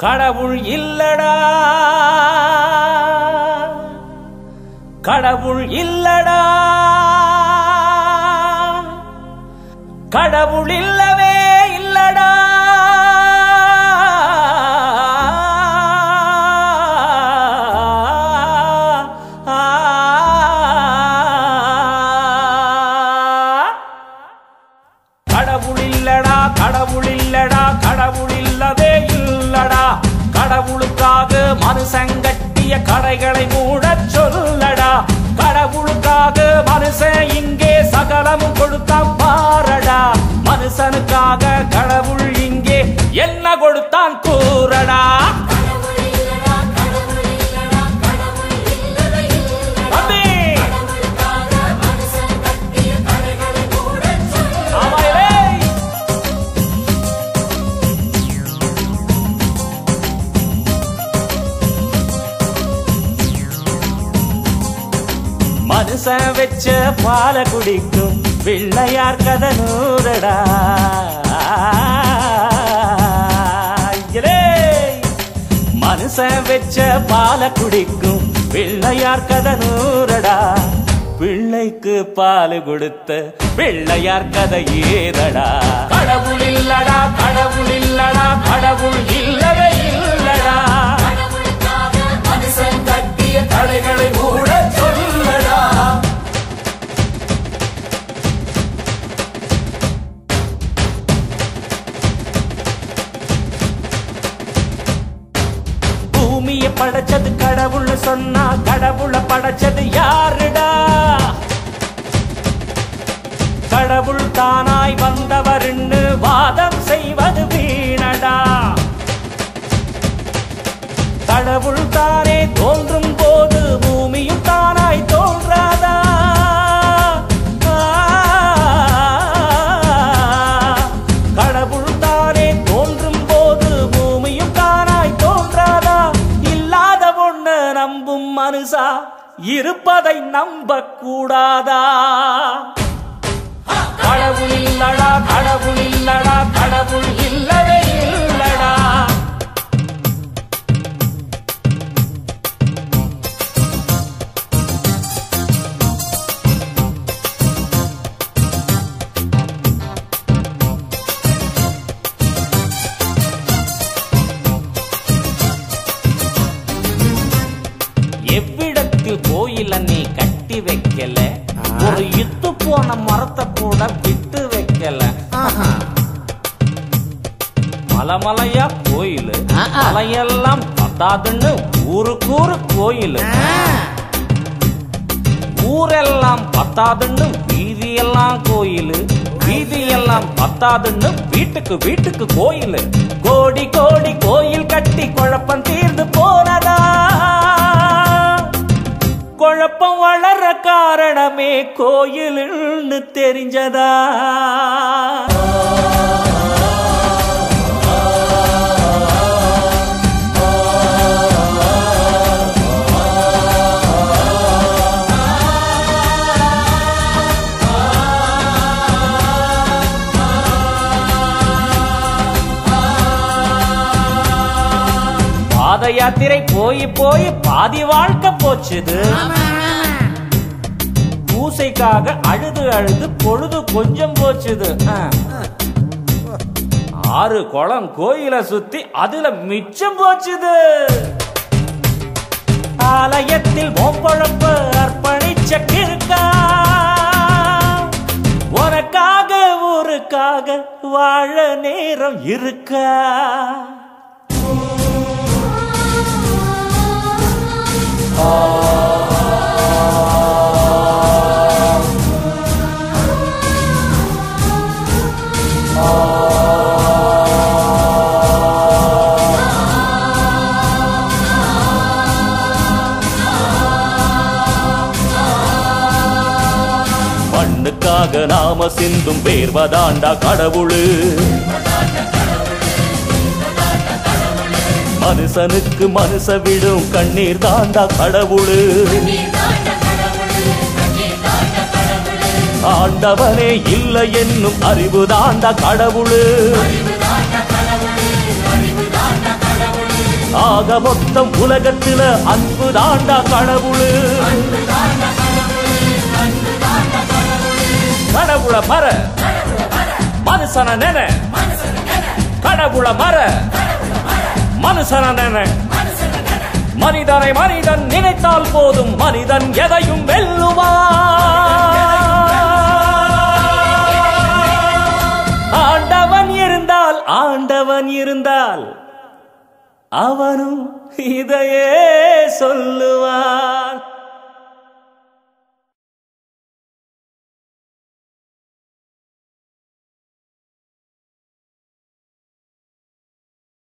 கடவுள் இல்லடா கடவுள் இல்லடா கடவுள் இல்லவே இல்லடா கடவுள் இல்லடா கடவுள் இல்லடா கடவுள் இல்லவே இல்லடா கடவுளுக்காக மனுஷன் கட்டிய கடைகளை மூடச் சொல்லடா கடவுளுக்காக மனுஷன் இங்கே சகலமும் கொடுத்தான் பாரடா மனுஷனுக்காக கடவுள் இங்கே என்ன கொடுத்தான் கூறடா மனுஷன் வச்ச பால குடிக்கும் பிள்ளையார் கதை நூறடா மனுஷன் வச்ச பால குடிக்கும் பிள்ளையார் கதை நூறடா பிள்ளைக்கு பால் கொடுத்த பிள்ளையார் கதை ஏறடா கடவுள் இல்லடா கடவுள் இல்லடா கடவுள் இல்லவே இல்லடா மனுஷன் கட்டிய கடைகளை மூட சொல்லடா பூமியை படைச்சது கடவுள் சொன்னா கடவுளை படைச்சது யாருடா கடவுள் தானாய் வந்தவர்னு வாதம் செய்வது வீணடா கடவுள் தானே தோன்றும் போது பூமியும் தானாய் தோன்றாதா கடவுள் தானே தோன்றும் போது பூமியும் தானாய் தோன்றாதா இல்லாத ஒண்ணு நம்பும் மனுஷா இருப்பதை நம்ப கூடாதா கடவுள் இல்லடா கடவுள் இல்லடா கடவுள் இல்லவே இல்லடா எவ்விடத்தில் கோயில நீ கட்டி வைக்கல ஒரு இத்து போன மரத்தை கூட விட்டு வைக்கல மலைமலையா கோயில் மலையெல்லாம் பத்தாதுன்னு ஊருக்கூறு கோயில் ஊரெல்லாம் பத்தாதுன்னு வீதியெல்லாம் கோயில் வீதியெல்லாம் பத்தாதுன்னு வீட்டுக்கு வீட்டுக்கு கோயில் கோடி கோடி கோயில் கட்டி குழப்பம் தீர்ந்து போனதா குழப்பம் வளர காரணமே கோயில்னு தெரிஞ்சதா பாத யாத்திரை போய் போய் பாதி வாழ்க்கை போச்சுது பூசைக்காக அழுது அழுது பொழுது கொஞ்சம் போச்சுது ஆறு குளம் கோயில சுத்தி அதுல மிச்சம் போச்சுது ஆலயத்தில் பொழப்பு அர்ப்பணிச்ச கிருக்கா உனக்காக ஊருக்காக வாழ நேரம் இருக்கா மண்ணுக்காக நாம சிந்தும் பேர்வதாண்டா கடவுளு மனுஷனுக்கு மனுஷ விடும் கண்ணீர் தாண்டா கடவுளு ஆண்டவனே இல்லை என்னும் அறிவு தாண்டா கடவுளு ஆக மொத்தம் உலகத்துல அன்பு தாண்டா கடவுளு. கடவுள மர மனுஷன நென, கடவுள மர மனுஷன நென. மனிதனை மனிதன் நினைத்தால் போதும், மனிதன் எதையும் வெல்லுவான். ஆண்டவன் இருந்தால், ஆண்டவன் இருந்தால் அவனும் இதையே சொல்லுவான்.